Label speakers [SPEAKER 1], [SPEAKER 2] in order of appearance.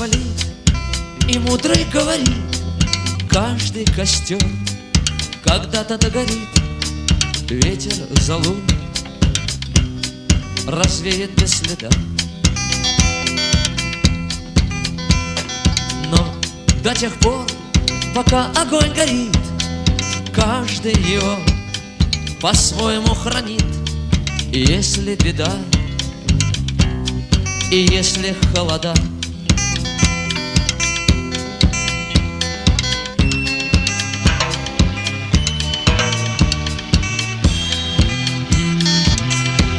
[SPEAKER 1] палит, и мудрый говорит: каждый костер когда-то догорит. Ветер залунит, развеет без следа. Но до тех пор, пока огонь горит, каждый его по-своему хранит. И если беда, и если холода,